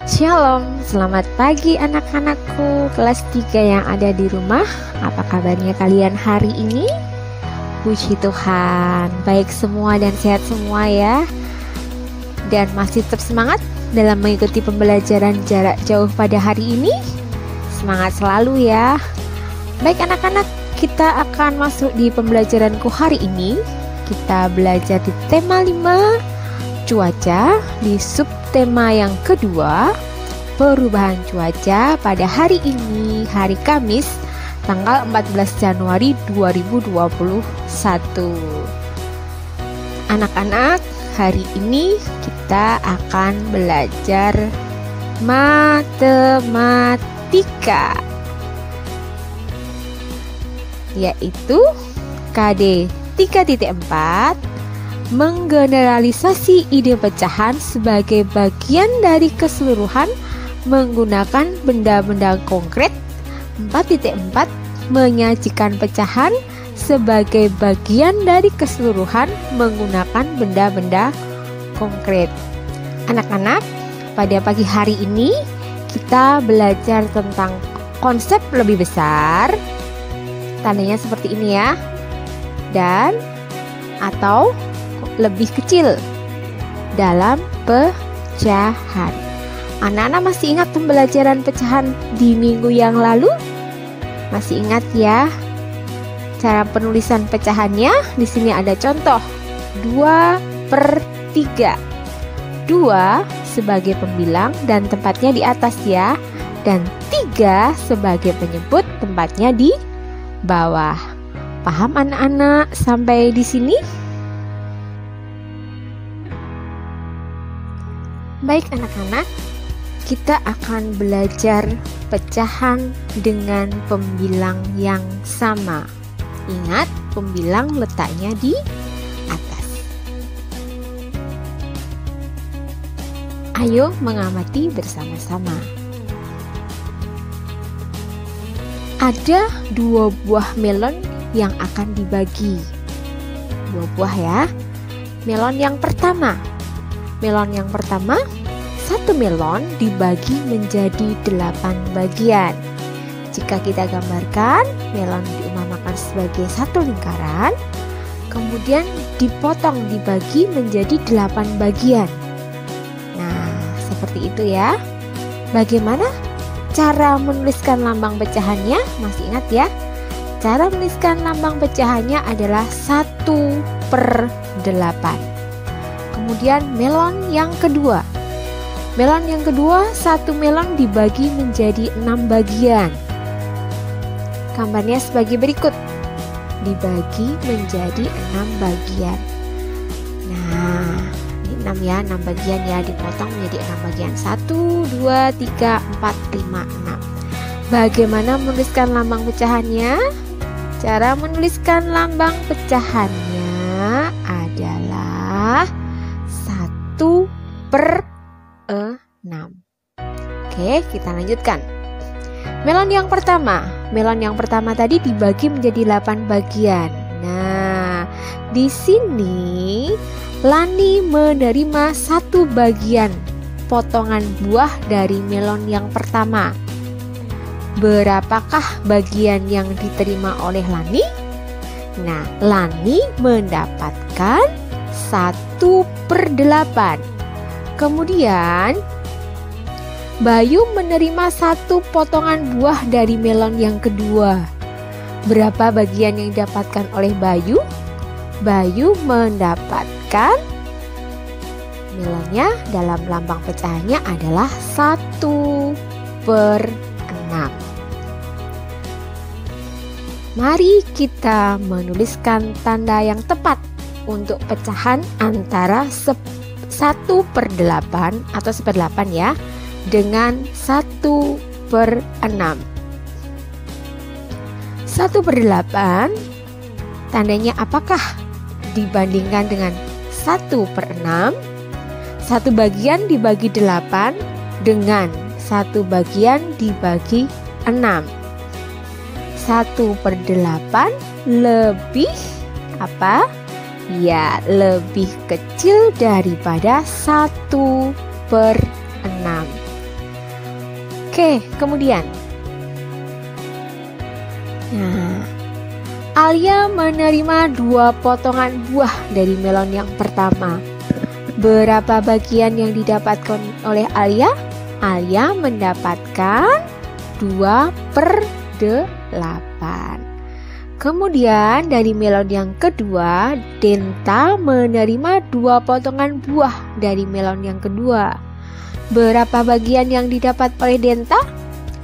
Shalom, selamat pagi anak-anakku kelas 3 yang ada di rumah. Apa kabarnya kalian hari ini? Puji Tuhan, baik semua dan sehat semua ya. Dan masih tetap semangat dalam mengikuti pembelajaran jarak jauh pada hari ini. Semangat selalu ya. Baik anak-anak, kita akan masuk di pembelajaranku hari ini. Kita belajar di tema 5, cuaca, di subtema yang kedua, perubahan cuaca pada hari ini, hari Kamis, tanggal 14 Januari 2021. Anak-anak, hari ini kita akan belajar matematika, yaitu KD 3.4, menggeneralisasi ide pecahan sebagai bagian dari keseluruhan menggunakan benda-benda konkret. 4.4, menyajikan pecahan sebagai bagian dari keseluruhan menggunakan benda-benda konkret. Anak-anak, pada pagi hari ini kita belajar tentang konsep lebih besar. Tandanya seperti ini ya. Dan atau lebih kecil dalam pecahan. Anak-anak masih ingat pembelajaran pecahan di minggu yang lalu? Masih ingat ya? Cara penulisan pecahannya di sini ada contoh 2/3. 2 sebagai pembilang dan tempatnya di atas ya. Dan 3 sebagai penyebut, tempatnya di bawah. Paham anak-anak sampai di sini? Baik anak-anak, kita akan belajar pecahan dengan pembilang yang sama. Ingat, pembilang letaknya di atas. Ayo mengamati bersama-sama. Ada 2 buah melon yang akan dibagi. 2 buah ya. Melon yang pertama, satu melon dibagi menjadi 8 bagian. Jika kita gambarkan, melon diumpamakan sebagai satu lingkaran, kemudian dipotong, dibagi menjadi 8 bagian. Nah, seperti itu ya. Bagaimana cara menuliskan lambang pecahannya? Masih ingat ya? Cara menuliskan lambang pecahannya adalah 1/8. Kemudian melon yang kedua. Satu melon dibagi menjadi 6 bagian. Gambarnya sebagai berikut. Dibagi menjadi 6 bagian. Nah, ini 6 ya, 6 bagian ya, dipotong menjadi 6 bagian. 1, 2, 3, 4, 5, 6. Bagaimana menuliskan lambang pecahannya? Cara menuliskan lambang pecahannya adalah 1/6. Oke, kita lanjutkan. Melon yang pertama tadi dibagi menjadi 8 bagian. Nah, di sini Lani menerima 1 bagian potongan buah dari melon yang pertama. Berapakah bagian yang diterima oleh Lani? Nah, Lani mendapatkan 1/8. Kemudian Bayu menerima 1 potongan buah dari melon yang kedua. Berapa bagian yang didapatkan oleh Bayu? Bayu mendapatkan, melonnya dalam lambang pecahannya adalah 1/6. Mari kita menuliskan tanda yang tepat untuk pecahan antara 1/8 atau 1/8 ya, dengan 1/6. 1/8 tandanya apakah dibandingkan dengan 1/6? 1 bagian dibagi 8 dengan 1 bagian dibagi 6. 1/8 lebih apa? Ya, lebih kecil daripada 1/6. Oke, kemudian. Nah, Alia menerima 2 potongan buah dari melon yang pertama. Berapa bagian yang didapatkan oleh Alia? Alia mendapatkan 2/8. Kemudian dari melon yang kedua, Denta menerima 2 potongan buah dari melon yang kedua. Berapa bagian yang didapat oleh Denta?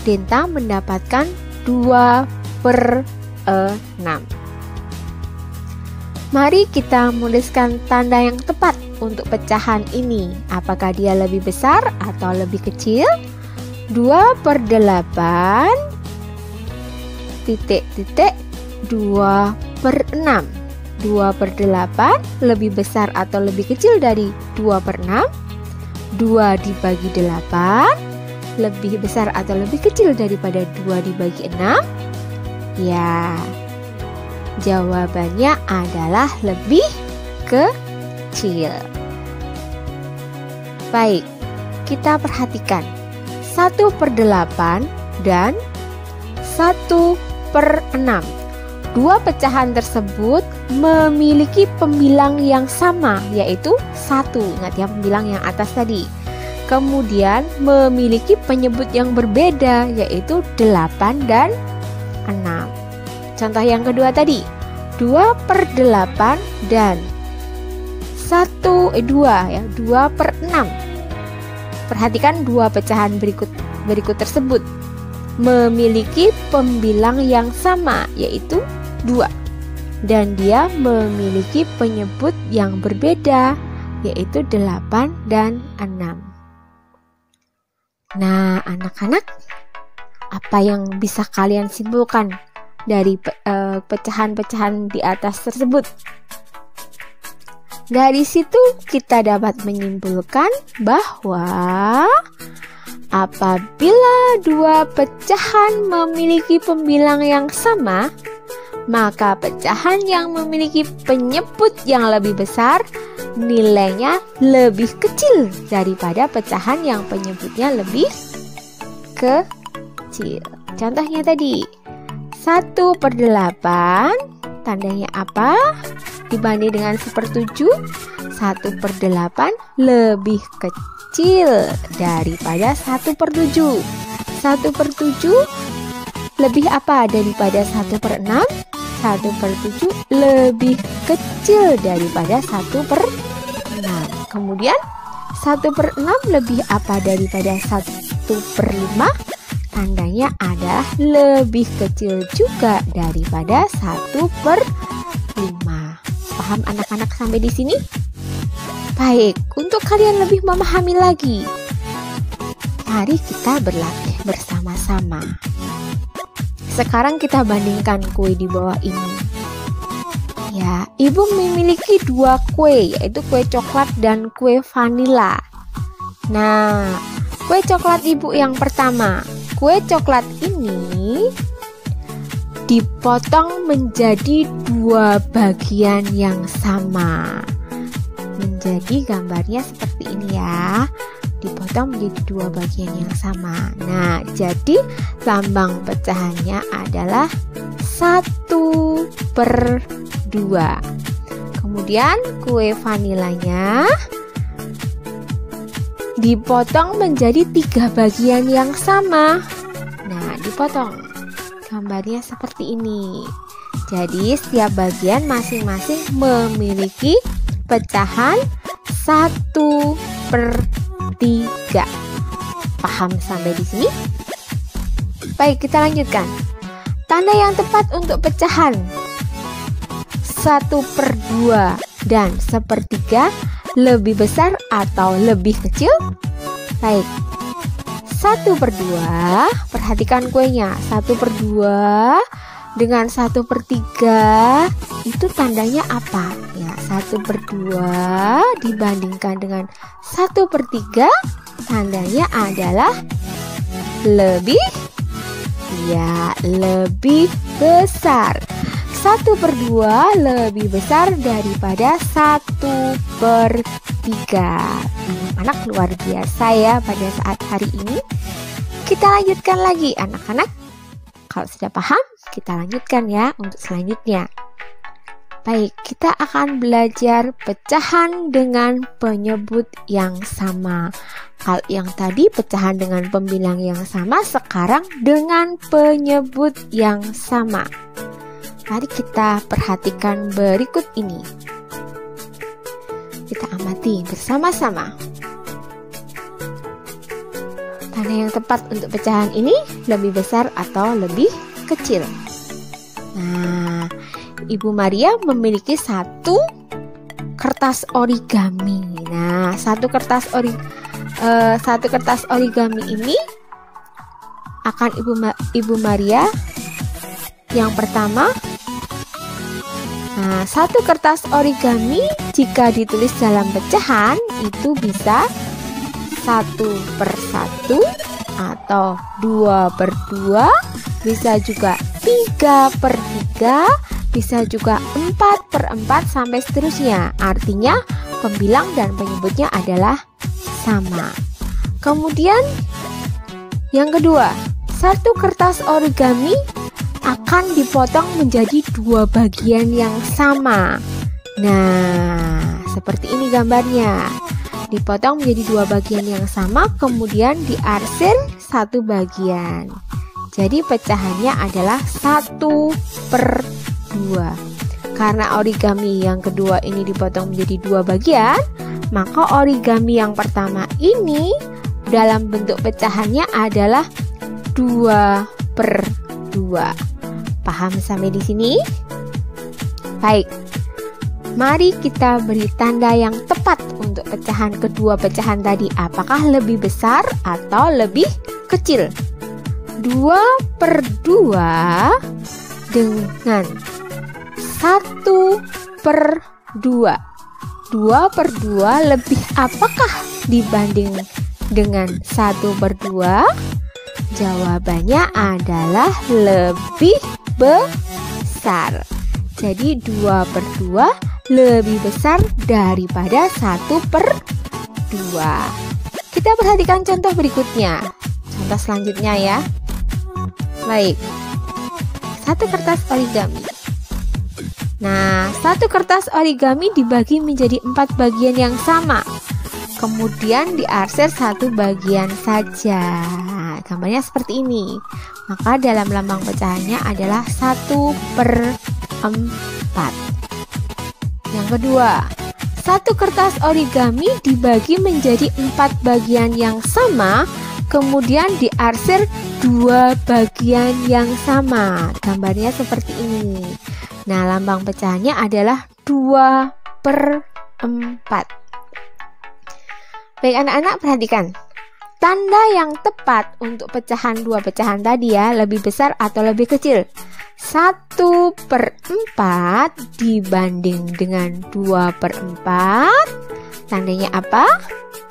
Denta mendapatkan 2/6. Mari kita menuliskan tanda yang tepat untuk pecahan ini. Apakah dia lebih besar atau lebih kecil? 2/8 titik-titik 2/6. 2/8 lebih besar atau lebih kecil dari 2/6? 2 dibagi 8 lebih besar atau lebih kecil daripada 2 dibagi 6? Ya, jawabannya adalah lebih kecil. Baik, kita perhatikan 1/8 dan 1/6. 2 pecahan tersebut memiliki pembilang yang sama, yaitu 1. Ingat ya, pembilang yang atas tadi. Kemudian memiliki penyebut yang berbeda, yaitu 8 dan 6. Contoh yang kedua tadi, 2/8 dan 2/6. Perhatikan 2 pecahan berikut tersebut memiliki pembilang yang sama, yaitu 2. Dan dia memiliki penyebut yang berbeda, yaitu 8 dan 6. Nah, anak-anak, apa yang bisa kalian simpulkan dari pecahan-pecahan di atas tersebut? Dari situ kita dapat menyimpulkan bahwa apabila 2 pecahan memiliki pembilang yang sama, maka pecahan yang memiliki penyebut yang lebih besar nilainya lebih kecil daripada pecahan yang penyebutnya lebih kecil. Contohnya tadi, 1/8 tandanya apa? Dibanding dengan 1/7, 1/8 lebih kecil daripada 1/7. 1/7 lebih apa daripada 1/6? 1/7 lebih kecil daripada 1/6. Kemudian 1/6 lebih apa daripada 1/5? Tandanya adalah lebih kecil juga daripada 1/5. Paham anak-anak sampai di sini? Baik, untuk kalian lebih memahami lagi, mari kita berlatih bersama-sama. Sekarang kita bandingkan kue di bawah ini. Ya, ibu memiliki 2 kue, yaitu kue coklat dan kue vanila. Nah, kue coklat ibu yang pertama. Kue coklat ini dipotong menjadi 2 bagian yang sama. Menjadi gambarnya seperti ini ya. Dipotong menjadi 2 bagian yang sama. Nah, jadi lambang pecahannya adalah 1/2. Kemudian kue vanilanya dipotong menjadi 3 bagian yang sama. Nah, dipotong. Gambarnya seperti ini. Jadi setiap bagian masing-masing memiliki pecahan 1/3. Paham sampai di sini? Baik, kita lanjutkan. Tanda yang tepat untuk pecahan 1/2 dan 1/3 lebih besar atau lebih kecil? Baik, 1/2, perhatikan kuenya. 1/2 dengan 1/3 itu tandanya apa? Ya, 1/2 dibandingkan dengan 1/3 tandanya adalah lebih besar. 1/2 lebih besar daripada 1/3. Anak-anak luar biasa ya pada saat hari ini. Kita lanjutkan lagi anak-anak. Kalau sudah paham, kita lanjutkan ya untuk selanjutnya. Baik, kita akan belajar pecahan dengan penyebut yang sama. Kalau yang tadi pecahan dengan pembilang yang sama, sekarang dengan penyebut yang sama. Mari kita perhatikan berikut ini. Kita amati bersama-sama. Tanda yang tepat untuk pecahan ini lebih besar atau lebih kecil. Nah, Ibu Maria memiliki satu kertas origami. Nah, satu kertas origami ini akan Ibu Maria yang pertama. Nah, satu kertas origami jika ditulis dalam pecahan itu bisa 1/1 atau 2/2, bisa juga 3/3, bisa juga 4/4 sampai seterusnya. Artinya pembilang dan penyebutnya adalah sama. Kemudian yang kedua, satu kertas origami akan dipotong menjadi 2 bagian yang sama. Nah, seperti ini gambarnya. Dipotong menjadi 2 bagian yang sama, kemudian diarsir 1 bagian. Jadi pecahannya adalah 1/2. Karena origami yang kedua ini dipotong menjadi 2 bagian, maka origami yang pertama ini dalam bentuk pecahannya adalah 2/2. Paham sampai di sini? Baik. Mari kita beri tanda yang tepat untuk pecahan kedua pecahan tadi. Apakah lebih besar atau lebih kecil? 2/2 dengan 1/2. 2/2 lebih apakah dibanding dengan 1/2? Jawabannya adalah lebih besar. Jadi 2/2 lebih besar daripada 1/2. Kita perhatikan contoh berikutnya. Contoh selanjutnya ya. Baik. Satu kertas origami. Nah, satu kertas origami dibagi menjadi 4 bagian yang sama. Kemudian diarsir 1 bagian saja. Gambarnya seperti ini. Maka dalam lambang pecahannya adalah 1/4. Yang kedua, satu kertas origami dibagi menjadi 4 bagian yang sama, kemudian diarsir 2 bagian yang sama. Gambarnya seperti ini. Nah, lambang pecahannya adalah 2/4. Baik anak-anak, perhatikan. Tanda yang tepat untuk pecahan 2 pecahan tadi ya, lebih besar atau lebih kecil. 1/4 dibanding dengan 2/4. Tandanya apa?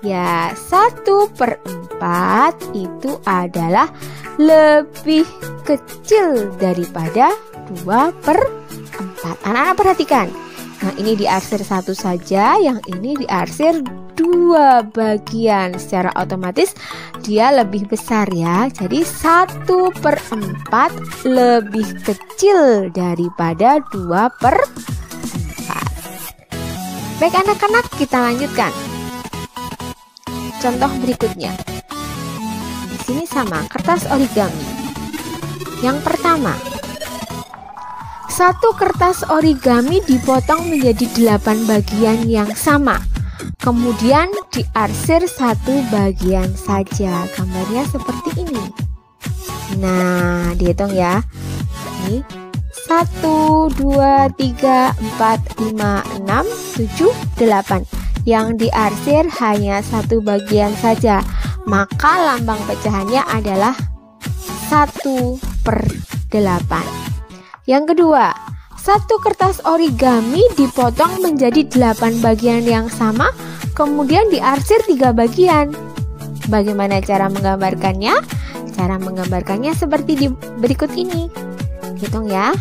Ya, 1/4 itu adalah lebih kecil daripada 2/4. Anak-anak perhatikan. Nah, ini diarsir 1 saja, yang ini diarsir 2 bagian. Secara otomatis dia lebih besar ya. Jadi 1/4 lebih kecil daripada 2/4. Baik anak-anak, kita lanjutkan. Contoh berikutnya. Di sini sama, kertas origami. Yang pertama, satu kertas origami dipotong menjadi 8 bagian yang sama. Kemudian diarsir 1 bagian saja. Gambarnya seperti ini. Nah, dihitung ya. Ini 1, 2, 3, 4, 5, 6, 7, 8. Yang diarsir hanya 1 bagian saja. Maka lambang pecahannya adalah 1/8. Yang kedua, satu kertas origami dipotong menjadi 8 bagian yang sama, kemudian diarsir 3 bagian. Bagaimana cara menggambarkannya? Cara menggambarkannya seperti di berikut ini. Hitung ya.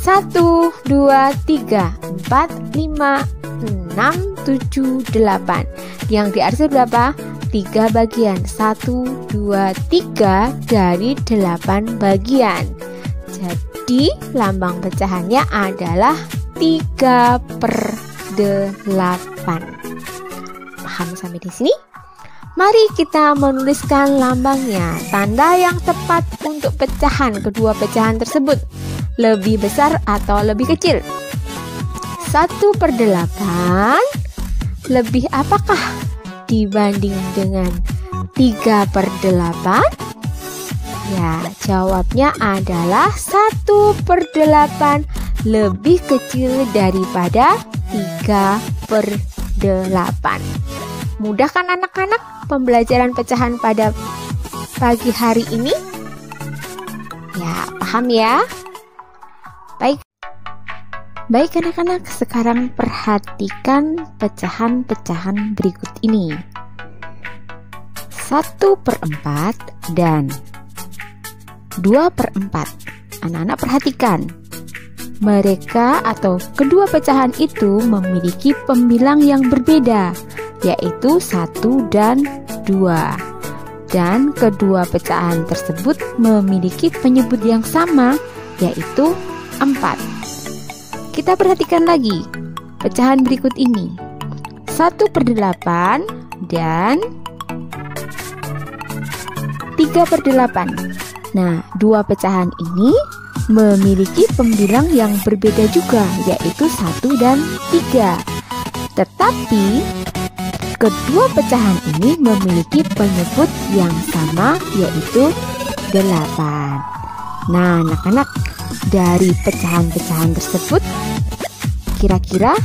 1, 2, 3, 4, 5, 6, 7, 8. Yang diarsir berapa? 3 bagian. 1, 2, 3 dari 8 bagian. Jadi lambang pecahannya adalah 3/8. Paham sampai di sini? Mari kita menuliskan lambangnya. Tanda yang tepat untuk pecahan kedua pecahan tersebut. Lebih besar atau lebih kecil? 1/8 lebih apakah dibanding dengan 3/8? Ya, jawabnya adalah 1/8 lebih kecil daripada 3/8. Mudah kan anak-anak pembelajaran pecahan pada pagi hari ini? Ya, paham ya? Baik anak-anak, sekarang perhatikan pecahan-pecahan berikut ini. 1/4 dan 2/4. Anak-anak perhatikan. Mereka atau kedua pecahan itu memiliki pembilang yang berbeda, yaitu 1 dan 2. Dan kedua pecahan tersebut memiliki penyebut yang sama, yaitu 4. Kita perhatikan lagi pecahan berikut ini. 1/8 dan 3/8. Nah, dua pecahan ini memiliki pembilang yang berbeda juga, yaitu 1 dan 3. Tetapi kedua pecahan ini memiliki penyebut yang sama, yaitu 8. Nah, anak-anak, dari pecahan-pecahan tersebut, kira-kira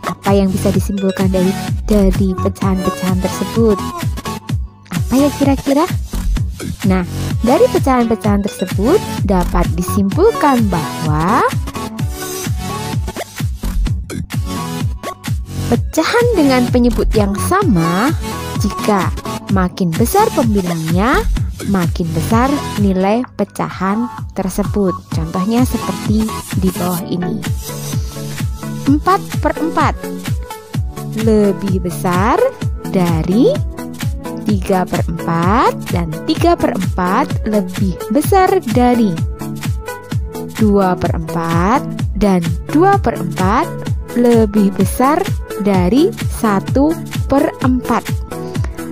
apa yang bisa disimpulkan dari pecahan-pecahan tersebut? Apa ya kira-kira? Nah, dari pecahan-pecahan tersebut dapat disimpulkan bahwa pecahan dengan penyebut yang sama, jika makin besar pembilangnya, makin besar nilai pecahan tersebut. Contohnya seperti di bawah ini. 4/4 lebih besar dari 3/4 dan 3/4 lebih besar dari 2/4 dan 2/4 lebih besar dari 1/4.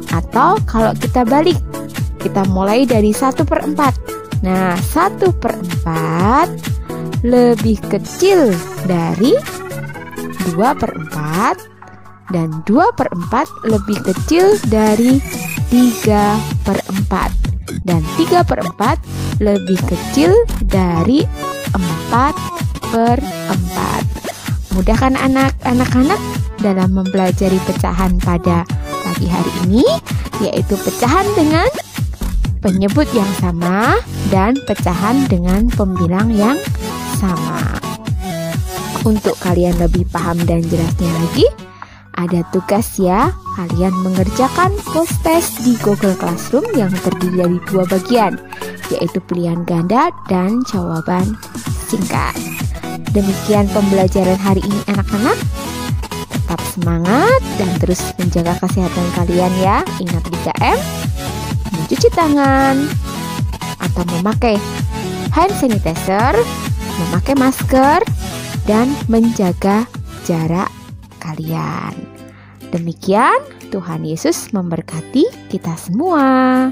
Atau kalau kita balik, kita mulai dari 1/4. Nah, 1/4 lebih kecil dari 2/4 dan 2/4 lebih kecil dari 3/4 dan 3/4 lebih kecil dari 4/4. Mudah kan anak-anak dalam mempelajari pecahan pada pagi hari ini, yaitu pecahan dengan penyebut yang sama dan pecahan dengan pembilang yang sama. Untuk kalian lebih paham dan jelasnya lagi, ada tugas ya, kalian mengerjakan post test di Google Classroom yang terdiri dari 2 bagian, yaitu pilihan ganda dan jawaban singkat. Demikian pembelajaran hari ini anak-anak. Tetap semangat dan terus menjaga kesehatan kalian ya. Ingat 3M, mencuci tangan atau memakai hand sanitizer, memakai masker, dan menjaga jarak kalian. Demikian, Tuhan Yesus memberkati kita semua.